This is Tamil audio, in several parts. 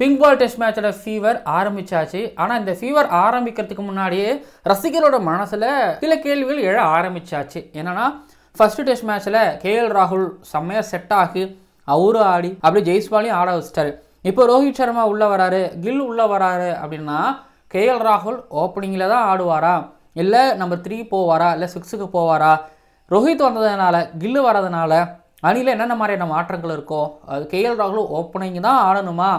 பிங்க் பால் டெஸ்ட் மேட்சோட ஃபீவர் ஆரம்பிச்சாச்சு. ஆனால் இந்த ஃபீவர் ஆரம்பிக்கிறதுக்கு முன்னாடியே ரசிகர்களோட மனசில் சில கேள்விகள் எழ ஆரம்பிச்சாச்சு. என்னன்னா ஃபர்ஸ்ட் டெஸ்ட் மேட்ச்சில் கேஎல் ராகுல் செம்மையாக செட் ஆகி அவரும் ஆடி அப்படியே ஜெய்ஸ்வாலையும் ஆட வச்சிட்டாரு. இப்போ ரோஹித் சர்மா உள்ளே வராரு, கில் உள்ளே வராரு அப்படின்னா கேஎல் ராகுல் ஓப்பனிங்கில் தான் ஆடுவாரா, இல்லை நம்பர் 3 போவாரா, இல்லை 6க்கு போவாரா? ரோஹித் வந்ததுனால கில்லு வரதுனால அணியில் என்னென்ன மாதிரியான மாற்றங்கள் இருக்கோ அது கேஎல் ராகுல் ஓப்பனிங் தான் ஆடணுமா,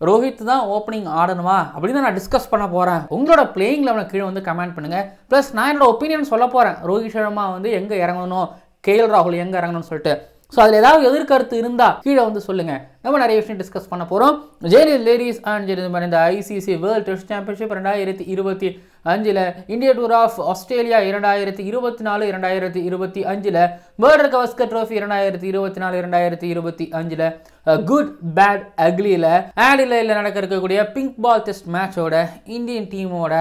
ரோஹித் தான் ஓப்பனிங் ஆடணுமா அப்படின்னு நான் டிஸ்கஸ் பண்ண போகிறேன். உங்களோட பிளேயிங் லெவலில் கீழே வந்து கமெண்ட் பண்ணுங்கள். ப்ளஸ் நான் என்னோட ஒப்பீனியன் சொல்ல போகிறேன். ரோஹித் சர்மா வந்து எங்கே இறங்கணும், கேஎல் ராகுல் எங்கே இறங்கணும்னு சொல்லிட்டு. ஸோ அதில் ஏதாவது எதிர்கருத்து இருந்தால் கீழே வந்து சொல்லுங்கள். நம்ம நிறைய விஷயம் டிஸ்கஸ் பண்ண போகிறோம். லேடிஸ் அண்ட் ஜென்டில்மேன், இந்த ICC world test championship 2025 India tour of Australia 2024, 2025 world Gavaskar trophy 2024, 2025 good bad அக்லியில் ஆடிலையில் நடக்க இருக்கக்கூடிய பிங்க் பால் டெஸ்ட் மேட்சோட இந்தியன் டீமோட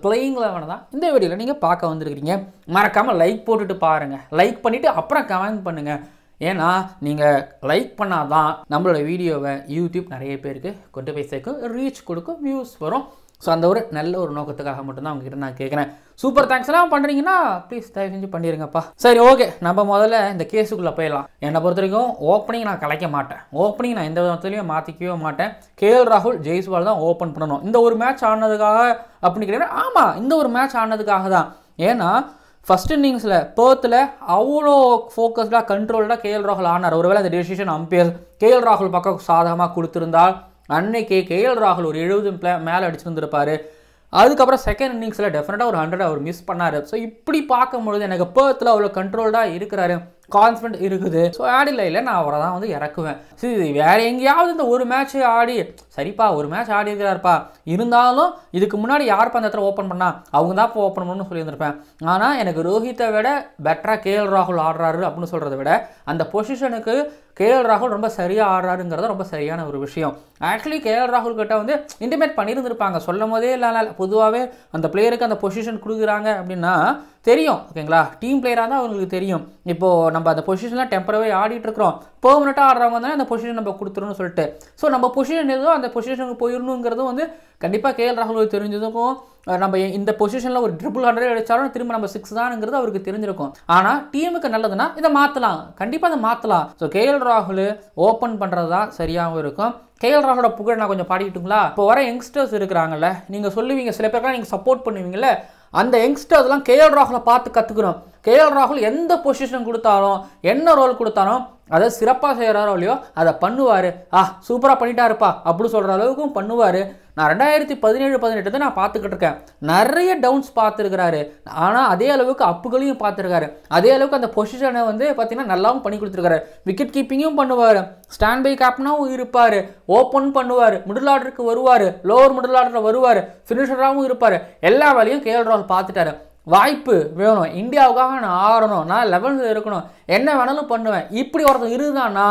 பிளேயிங் லெவன் தான் இந்த வீடியோவில் நீங்கள் பார்க்க வந்திருக்கிறீங்க. மறக்காமல் லைக் போட்டுட்டு பாருங்கள். லைக் பண்ணிவிட்டு அப்புறம் கமெண்ட் பண்ணுங்கள். ஏன்னா நீங்கள் லைக் பண்ணால் தான் நம்மளோட வீடியோவை யூடியூப் நிறைய பேருக்கு கொண்டு போய் சேர்க்கும், ரீச் கொடுக்கும், வியூஸ் வரும். ஸோ அந்த ஒரு நல்ல ஒரு நோக்கத்துக்காக மட்டும்தான் உங்ககிட்ட நான் கேட்குறேன். சூப்பர் தேங்க்ஸ் எல்லாம் பண்ணுறீங்கன்னா ப்ளீஸ் தயவு செஞ்சு பண்ணிடுங்கப்பா. சரி, ஓகே, நம்ம முதல்ல இந்த கேஸுக்குள்ளே போயிடலாம். என்னை பொறுத்த வரைக்கும் ஓப்பனிங் நான் கலைக்க மாட்டேன். ஓப்பனிங் நான் எந்த விதத்துலையும் மாற்றிக்கவே மாட்டேன். கேஎல் ராகுல், ஜெய்ஸ்வால் தான் ஓப்பன் பண்ணணும். இந்த ஒரு மேட்ச் ஆனதுக்காக அப்படின்னு கேட்டீங்கன்னா ஆமாம், இந்த ஒரு மேட்ச் ஆனதுக்காக தான். ஏன்னா ஃபர்ஸ்ட் இன்னிங்ஸில் பேர்த்தில் அவ்வளோ ஃபோக்கஸ்டாக கண்ட்ரோல்டாக கேஎல் ராகுல் ஆனார். ஒருவேளை அந்த டெசிஷன் அம்பையர் கேஎல் ராகுல் பக்கம் சாதகமாக கொடுத்துருந்தால் அன்னைக்கு கேஎல் ராகுல் ஒரு 70 மேலே அடிச்சுருந்துருப்பார். அதுக்கப்புறம் செகண்ட் இன்னிங்ஸில் டெஃபினட்டாக ஒரு 100 அவர் மிஸ் பண்ணார். ஸோ இப்படி பார்க்கும்பொழுது எனக்கு பேர்த்தில் அவ்வளோ கண்ட்ரோல்டாக இருக்கிறாரு, கான்ஃபிடென்ட் இருக்குது. ஸோ ஆடிலையில் நான் அவரை தான் வந்து இறக்குவேன். சரி, வேறு எங்கேயாவது இந்த ஒரு மேட்ச் ஆடி சரிப்பா ஒரு மேட்ச் ஆடி இருக்கிறாருப்பா, இருந்தாலும் இதுக்கு முன்னாடி யாருப்பா அந்த இடத்துல ஓப்பன் பண்ணா அவங்க தான் இப்போ ஓப்பன் பண்ணணும்னு சொல்லியிருந்திருப்பேன். ஆனால் எனக்கு ரோஹித்தை விட பெட்டராக கேஎல் ராகுல் ஆடுறாரு அப்படின்னு சொல்கிறத விட அந்த பொசிஷனுக்கு கேஎல் ராகுல் ரொம்ப சரியாக ஆடுறாருங்கிறது ரொம்ப சரியான ஒரு விஷயம். ஆக்சுவலி கேஎல் ராகுல் கிட்ட வந்து இன்டிமேட் பண்ணியிருந்திருப்பாங்க, சொல்லும் போதே இல்லை. பொதுவாகவே அந்த பிளேயருக்கு அந்த பொசிஷன் கொடுக்குறாங்க அப்படின்னா தெரியும், ஓகேங்களா? டீம் பிளேயராக தான் அவங்களுக்கு தெரியும். இப்போது நம்ம அந்த பொசிஷன்லாம் டெம்பரரி ஆடிட்டு இருக்கிறோம், பெர்மனெண்ட்டாக ஆடுறவங்க தானே அந்த பொசிஷன் நம்ம கொடுத்துருன்னு சொல்லிட்டு. ஸோ நம்ம பொசிஷன் எதுவும் அந்த பொசிஷனுக்கு போயிடணுங்கிறதும் வந்து கண்டிப்பாக கேஎல் ராகுல் தெரிஞ்சதுக்கும் நம்ம இந்த பொசிஷனில் ஒரு 100 அடித்தாலும் திரும்ப நம்ம 6 தானுங்கிறது அவருக்கு தெரிஞ்சிருக்கும். ஆனால் டீமுக்கு நல்லதுன்னா இதை மாற்றலாம், கண்டிப்பாக அதை மாற்றலாம். ஸோ கேஎல் ராகுல் ஓப்பன் பண்ணுறது தான் சரியாகவும் இருக்கும். கேஎல் ராகுலோட புகழ் நான் கொஞ்சம் பாடிக்கிட்டுங்களா? இப்போ வர யங்ஸ்டர்ஸ் இருக்கிறாங்கல்ல, நீங்கள் சொல்லுவீங்க, சில பேருக்குலாம் நீங்கள் சப்போர்ட் பண்ணுவீங்கல்ல, அந்த யங்ஸ்டர்ஸ்லாம் கேஎல் ராகுலை பார்த்து கற்றுக்கணும். கேஎல் ராகுல் எந்த பொசிஷன் கொடுத்தாலும் என்ன ரோல் கொடுத்தாலும் அதை சிறப்பாக செய்கிறாரோ இல்லையோ அதை பண்ணுவார். சூப்பராக பண்ணிட்டாருப்பா அப்படி சொல்கிற அளவுக்கும் பண்ணுவார். நான் 2017-18 நான் பார்த்துக்கிட்டு இருக்கேன். நிறைய டவுன்ஸ் பார்த்துருக்கிறாரு, ஆனால் அதே அளவுக்கு அப்புகளையும் பார்த்துருக்காரு. அதே அளவுக்கு அந்த பொசிஷனை வந்து பார்த்தீங்கன்னா நல்லாவும் பண்ணி கொடுத்துருக்காரு. விக்கெட் கீப்பிங்கும் பண்ணுவார், ஸ்டாண்ட் பை கேப்டனாகவும் இருப்பார், ஓப்பன் பண்ணுவார், மிடில் ஆர்டருக்கு வருவார், லோவர் மிடில் ஆர்டரில் வருவார், ஃபினிஷராகவும் இருப்பார். எல்லா வேலையும் கேஎல் ராகுல் பார்த்துட்டாரு. வாய்ப்பு வேணும், இந்தியாவுக்காக நான் ஆடணும், நான் லெவலில் இருக்கணும், என்ன வேணாலும் பண்ணுவேன், இப்படி ஒருத்தன் இருந்தான்னா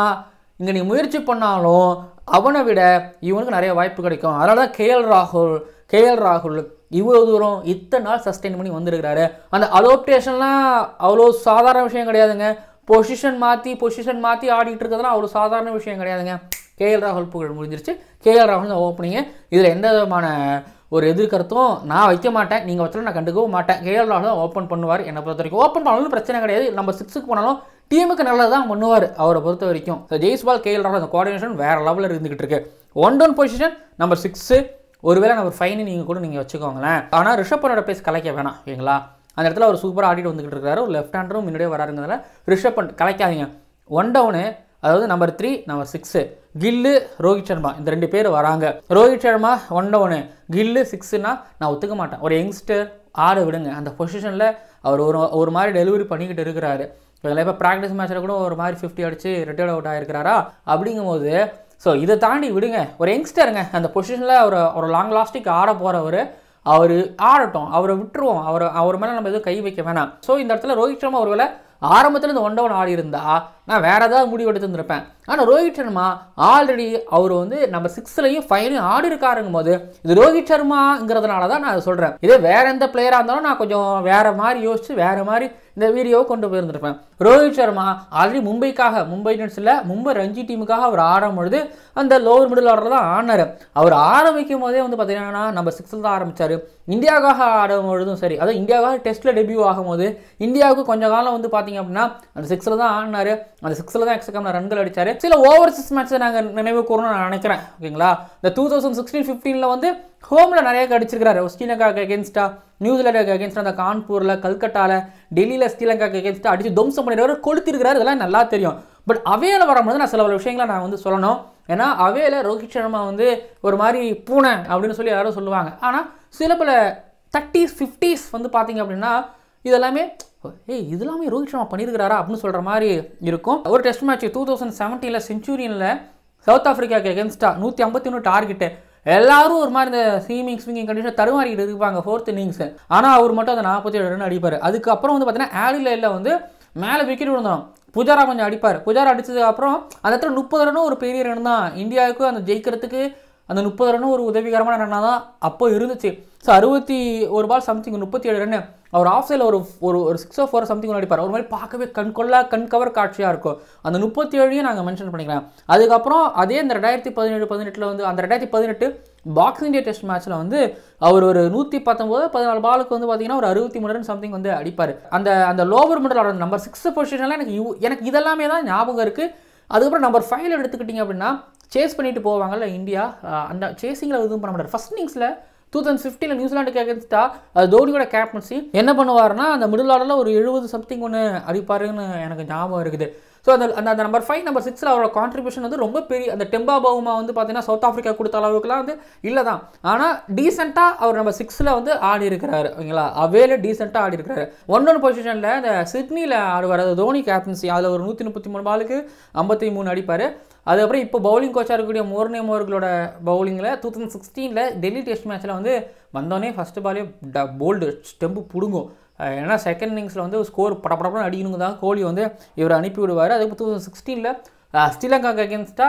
இங்கே நீ முயற்சி பண்ணாலும் அவனை விட இவனுக்கு நிறைய வாய்ப்பு கிடைக்கும். அதனால தான் கேஎல் ராகுல் இவ்வளோ தூரம் இத்தனை நாள் சஸ்டெயின் பண்ணி வந்திருக்கிறாரு. அந்த அலோப்டேஷன்லாம் அவ்வளோ சாதாரண விஷயம் கிடையாதுங்க. பொசிஷன் மாற்றி ஆடிட்டு இருக்கிறதுலாம் அவ்வளோ சாதாரண விஷயம் கிடையாதுங்க. கேஎல் ராகுல் புகழ் முடிஞ்சிருச்சு. கேஎல் ராகுல் தான் ஓப்பனிங்கு. இதில் எந்த விதமான ஒரு எதிர்கருத்தும் நான் வைக்க மாட்டேன், நீங்கள் வச்சாலும் நான் கண்டுக்கவும் மாட்டேன். கேஎல் ராகுல் தான் ஓப்பன் பண்ணுவார். என்னை பொறுத்த வரைக்கும் ஓப்பன் பண்ணாலும் பிரச்சனை கிடையாது. நம்ம 6க்கு போனாலும் டீமுக்கு நல்லது தான் பண்ணுவார் அவரை பொறுத்த வரைக்கும். ஸோ ஜெய்ஸ்வால், கேஎல் ராகுல் அந்த கோஆர்டினேஷன் வேறு லெவலில் இருந்துகிட்டு இருக்கு. 1-down பொசிஷன் நம்பர் 6, ஒருவேளை நம்பர் 5 நீங்கள் கூட நீங்கள் வச்சுக்கோங்களேன். ஆனால் ரிஷப் பண்டோட பேஸ் கலைக்க வேணாம், ஓகேங்களா? அந்த இடத்துல அவர் சூப்பராக ஆடிட்டு வந்துகிட்டு இருக்காரு. ஒரு லெஃப்ட் ஹேண்டரும் முன்னாடியே வராருங்கிறதுனால ரிஷப் பண்ட் கலைக்காதீங்க. 1 down அதாவது நம்பர் 3, நம்பர் 6 கில்லு, ரோஹித் சர்மா, இந்த 2 பேர் வராங்க. ரோஹித் சர்மா 1 down, கில்லு 6னா நான் ஒத்துக்க மாட்டேன். ஒரு யங்ஸ்டர் ஆட விடுங்க. அந்த பொசிஷனில் அவர் ஒரு மாதிரி டெலிவரி பண்ணிக்கிட்டு இருக்கிறாரு. இப்போ ப்ராக்டிஸ் மேட்ச்சில் கூட ஒரு மாதிரி 50 அடித்து ரிட்டையர்ட் அவுட் ஆகிருக்கிறாரா? அப்படிங்கும்போது ஸோ இதை தாண்டி விடுங்க. ஒரு யங்ஸ்டருங்க அந்த பொசிஷனில் ஒரு லாங் லாஸ்டிக் ஆட போகிறவர், அவர் ஆடட்டும், அவரை விட்டுருவோம். அவர் மேலே நம்ம எதுவும் கை வைக்க வேணாம். ஸோ இந்த இடத்துல ரோஹித் சர்மா ஒருவேளை ஆரம்பத்தில் இந்த 1 down ஆடி இருந்தா நான் வேறு ஏதாவது முடிவு எடுத்துருப்பேன். ஆனால் ரோஹித் சர்மா ஆல்ரெடி அவர் வந்து நம்ம 6லையும் 5லையும் ஆடி இருக்காருங்கும் போது இது ரோஹித் சர்மாங்கிறதுனால தான் நான் அதை சொல்கிறேன். இதே வேறு எந்த பிளேயராக இருந்தாலும் நான் கொஞ்சம் வேறு மாதிரி யோசித்து வேறு மாதிரி இந்த வீடியோவை கொண்டு போயிருந்துருப்பேன். ரோஹித் சர்மா ஆல்ரெடி மும்பை இந்தியன்ஸில் மும்பை ரஞ்சி டீமுக்காக அவர் ஆடும்பொழுது அந்த லோவர் மிடில் ஆர்டர் தான் ஆனார். அவர் ஆரம்பிக்கும் போதே வந்து பார்த்தீங்கன்னா நம்ம 6ல் தான் ஆரம்பித்தார். இந்தியாவுக்காக ஆடும்பொழுதும் சரி, அதாவது இந்தியாவுக்காக டெஸ்ட்டில் டெபியூ ஆகும்போது இந்தியாவுக்கு கொஞ்சம் காலம் வந்து பார்த்தீங்க அப்படின்னா அந்த 6ல் தான் ஆடினார். அந்த 6ல் தான் எக்ஸ்ட்ரா ரன்கள் அடித்தார். சில ஓவர்சீஸ் மேட்ச்சை நாங்கள் நினைவு கூறணும்னு நான் நினைக்கிறேன். ஓகேங்களா, இந்த 2016-15 வந்து ஹோமில் நிறைய அடிச்சிருக்கிறாரு. ஸ்ரீலங்காவுக்கு அகேன்ஸ்டா, நியூசிலாண்டுக்கு அகேன்ஸ்டா, அந்த கான்பூரில், கல்கட்டாவில், டெல்லியில் ஸ்ரீலங்காவுக்கு அகேன்ஸ்டா அடிச்சு துவம்சம் பண்ணிடுவார், கொளுத்திருக்கிறார். இதெல்லாம் நல்லா தெரியும். பட் அவேல வரும்போது நான் சில விஷயங்களை நான் வந்து சொல்லணும். ஏன்னா அவேல ரோஹித் சர்மா வந்து ஒரு மாதிரி பூனை அப்படின்னு சொல்லி யாரும் சொல்லுவாங்க. ஆனால் சில பல 30s 50s வந்து பார்த்தீங்க அப்படின்னா இதெல்லாமே இதெல்லாமே ரோஹித் சர்மா பண்ணியிருக்கிறாரா அப்படின்னு சொல்கிற மாதிரி இருக்கும். ஒரு டெஸ்ட் மேட்ச் 2017 செஞ்சுரியனில் சவுத் ஆஃப்ரிக்காவுக்கு அகேன்ஸ்டா 151 டார்கெட்டு. எல்லாரும் ஒரு மாதிரி இந்த ஸ்விங்கிங் கண்டிஷன் தடுமாறிக்கிட்டு இருப்பாங்க 4th இன்னிங்ஸ். ஆனால் அவர் மட்டும் அந்த 47 ரன் அடிப்பார். அதுக்கப்புறம் வந்து பார்த்தீங்கன்னா ஆடிலையில் வந்து மேலே விக்கெட் விழுந்தோம். புஜாரா கொஞ்சம் அடிப்பார். புஜாரா அடித்ததுக்கு அப்புறம் அந்த இடத்துல 30 ரன்னும் ஒரு பெரிய ரன் தான். இந்தியாவுக்கு அந்த ஜெயிக்கிறதுக்கு அந்த 30 ரன்னும் ஒரு உதவிகரமான ரன்னாக தான் அப்போ இருந்துச்சு. So 61 ball something 37 run. அவர் ஆஃப் சைடில் ஒரு 6 or 4 சம்திங் அடிப்பார். ஒரு மாதிரி பார்க்கவே கண் கவர் காட்சியாக இருக்கும். அந்த 37ஐயும் நாங்கள் மென்ஷன் பண்ணிக்கலாம். அதுக்கப்புறம் அதே இந்த 2017-18 வந்து அந்த 2018 பாக்ஸிங் டே டெஸ்ட் மேட்ச்சில் வந்து அவர் ஒரு 119-14 பாலுக்கு வந்து பார்த்தீங்கன்னா ஒரு 63 ரன் சம்திங் வந்து அடிப்பார். அந்த லோவர் மிடில் ஆர்டர் நம்பர் 6 பொசிஷனில் எனக்கு இதெல்லாமே தான் ஞாபகம் இருக்குது. அதுக்கப்புறம் நம்பர் 5 எடுத்துக்கிட்டிங்க அப்படின்னா சேஸ் பண்ணிட்டு போவாங்கல்ல இந்தியா, அந்த சேசிங்கில் எதுவும் பண்ண மாட்டார். ஃபர்ஸ்ட் இன்னிங்ஸில் 2015 நியூசிலாண்டுக்கு அகேன்ஸ்டா தோனியோட கேப்டன்சி என்ன பண்ணுவார்னா அந்த மிடில் ஆர்டரில் ஒரு 70 சம்திங் ஒன்று அடிப்பாருன்னு எனக்கு ஞாபகம் இருக்குது. ஸோ அந்த நம்பர் 5 நம்பர் 6 அவரோட கான்ட்ரிபியூஷன் வந்து ரொம்ப பெரிய. அந்த டெம்பா பவுமா வந்து பார்த்தீங்கன்னா சவுத் ஆஃப்ரிக்கா கொடுத்த அளவுக்குலாம் வந்து இல்லை தான். ஆனால் டீசெண்டாக அவர் நம்பர் 6ல் வந்து ஆடி இருக்கிறாரு. ஓகேங்களா, அவேல டீசெண்டாக ஆடி இருக்கிறாரு. 1-1 பொசிஷனில் இந்த சிட்னியில் ஆடுவார். அது தோனி கேப்டன்சி. அதில் ஒரு 133 பாலுக்கு 53 அடிப்பார். அதுக்கப்புறம் இப்போ பவுலிங் கோச்சாக இருக்கக்கூடிய மோர்னேம் அவர்களோட பவுலிங்கில் 2016 டெல்லி டெஸ்ட் மேட்ச்சில் வந்து வந்தோடனே ஃபஸ்ட்டு பாலே போல்டு ஸ்டெம்பு பிடுங்கும். ஏன்னா செகண்ட் இன்னிங்ஸில் வந்து ஸ்கோர் படப்படப்படம் அடிக்கணுங்க தான் கோலி வந்து இவர் அனுப்பி விடுவார். அதுக்கு 2016 ஸ்ரீலங்காவுக்கு அகேன்ஸ்டா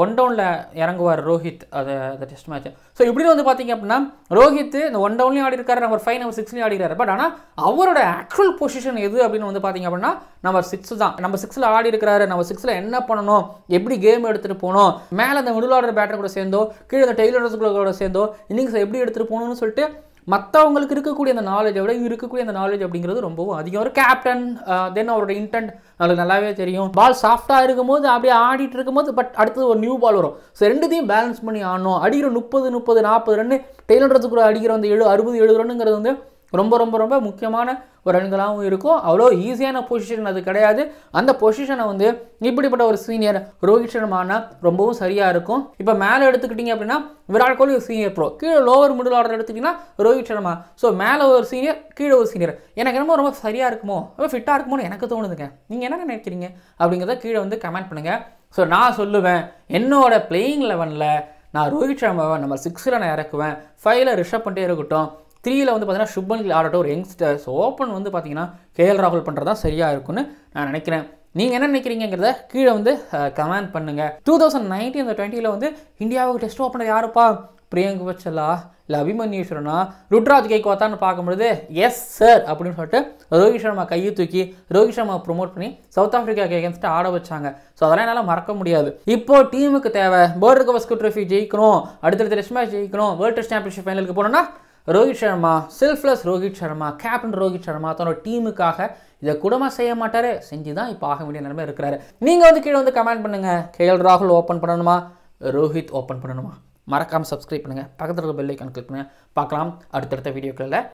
1 டவுனில் இறங்குவார் ரோஹித் அந்த டெஸ்ட் மேட்ச். ஸோ இப்படின்னு வந்து பார்த்தீங்க அப்படின்னா ரோஹித் இந்த 1 டவுன்லையும் ஆடி இருக்காரு, நம்பர் 5 நம்பர் 6லையும் ஆடிக்கிறாரு. பட் ஆனால் அவரோட ஆக்சுவல் பொசிஷன் எது அப்படின்னு வந்து பார்த்தீங்க அப்படின்னா நம்பர் 6 தான். நம்பர் 6ல் ஆடி இருக்கிறாரு. நம்பர் 6ல் என்ன பண்ணணும், எப்படி கேம் எடுத்துகிட்டு போகணும், மேலே அந்த மிடில் ஆர்டர் பேட்டர் கூட சேர்ந்தோ கீழே அந்த டெய்லர்ஸ்களோட சேர்ந்தோ இன்னிங்ஸை எப்படி எடுத்துகிட்டு போகணும்னு சொல்லிட்டு மற்றவங்களுக்கு இருக்கக்கூடிய அந்த நாலேஜை விட இருக்கக்கூடிய அந்த நாலேஜ் அப்படிங்கிறது ரொம்பவும் அதிகம். ஒரு கேப்டன் தென் அவரோட இன்டென்ட் அவங்களுக்கு நல்லாவே தெரியும். பால் சாஃப்டாக இருக்கும்போது அப்படியே ஆடிட்டு இருக்கும்போது பட் அடுத்தது ஒரு நியூ பால் வரும். ஸோ ரெண்டுத்தையும் பேலன்ஸ் பண்ணி ஆடணும். அடிக்கிற 30-40 ரன்னு டெய்லர்ஸ் கூட அடிக்கிற அந்த 60-70 ரன்னுங்கிறது வந்து ரொம்ப ரொம்ப ரொம்ப முக்கியமான ஒரு ரன்களாகவும் இருக்கும். அவ்வளோ ஈஸியான பொசிஷன் அது கிடையாது. அந்த பொசிஷனை வந்து இப்படிப்பட்ட ஒரு சீனியர் ரோஹித் சர்மானா ரொம்பவும் சரியாக இருக்கும். இப்போ மேலே எடுத்துக்கிட்டிங்க அப்படின்னா விராட் கோலி ஒரு சீனியர் ப்ரோ, கீழே லோவர் மிடில் ஆர்டர் எடுத்துக்கிட்டிங்கன்னா ரோஹித் சர்மா. ஸோ மேலே ஒரு சீனியர், கீழே ஒரு சீனியர். எனக்கு என்னமோ ரொம்ப சரியாக இருக்குமோ, ரொம்ப ஃபிட்டாக இருக்குமோன்னு எனக்கு தோணுதுங்க. நீங்கள் என்ன நினைக்கிறீங்க அப்படிங்கிறத கீழே வந்து கமெண்ட் பண்ணுங்கள். ஸோ நான் சொல்லுவேன், என்னோட பிளேயிங் 11ல் நான் ரோஹித் சர்மாவை நம்பர் 6ல் நான் இறக்குவேன். 5ல் ரிஷப் பண்ணிட்டே இருக்கட்டும். 3ல் வந்து பார்த்தீங்கன்னா சுப்மன் கில் ஆடட்டும், ஒரு யங்ஸ்டர்ஸ். ஓப்பன் வந்து பார்த்தீங்கன்னா கேஎல் ராகுல் பண்ணுறது தான் சரியாக இருக்குன்னு நான் நினைக்கிறேன். நீங்கள் என்ன நினைக்கிறீங்கிறத கீழே வந்து கமெண்ட் பண்ணுங்கள். 2019-20 வந்து இந்தியாவுக்கு டெஸ்ட் ஓப்பனர் யாருப்பா, பிரியங்க் வச்சலா இல்லை அபிமன்யு ஈஸ்வரனா, ருத்ராஜ் கெய்க்வாத்தான்னு பார்க்கும்பொழுது எஸ் சார் அப்படின்னு சொல்லிட்டு ரோஹித் சர்மா கையை தூக்கி ரோஹித் சர்மா ப்ரொமோட் பண்ணி சவுத் ஆஃப்ரிக்காவுக்கு அகேன்ஸ்ட்டு ஆட வச்சாங்க. ஸோ அதெல்லாம் என்னால் மறக்க முடியாது. இப்போது டீமுக்கு தேவை வேர்ல்டு கப் ட்ரோஃபி ஜெயிக்கணும், அடுத்தடுத்த டெஸ்ட் மேட்ச் ஜெயிக்கணும், வேர்ல்டு டெஸ்ட் சாம்பியன்ஷிப் ஃபைனலுக்கு போனோம்னா ரோஹித் சர்மா, செல்ஃப்லெஸ் ரோஹித் சர்மா, கேப்டன் ரோஹித் சர்மா தன்னோட டீமுக்காக இதை கூடமா செய்ய மாட்டார், செஞ்சு தான் இப்போ ஆக வேண்டிய நிலைமை இருக்கிறாரு. நீங்கள் வந்து கீழே வந்து கமெண்ட் பண்ணுங்கள், கேஎல் ராகுல் ஓப்பன் பண்ணணுமா, ரோஹித் ஓப்பன் பண்ணணுமா? மறக்காமல் சப்ஸ்கிரைப் பண்ணுங்கள், பக்கத்தில் இருக்க பெல் ஐக்கான் கிளிக் பண்ணுங்கள். பார்க்கலாம் அடுத்தடுத்த வீடியோக்களில்.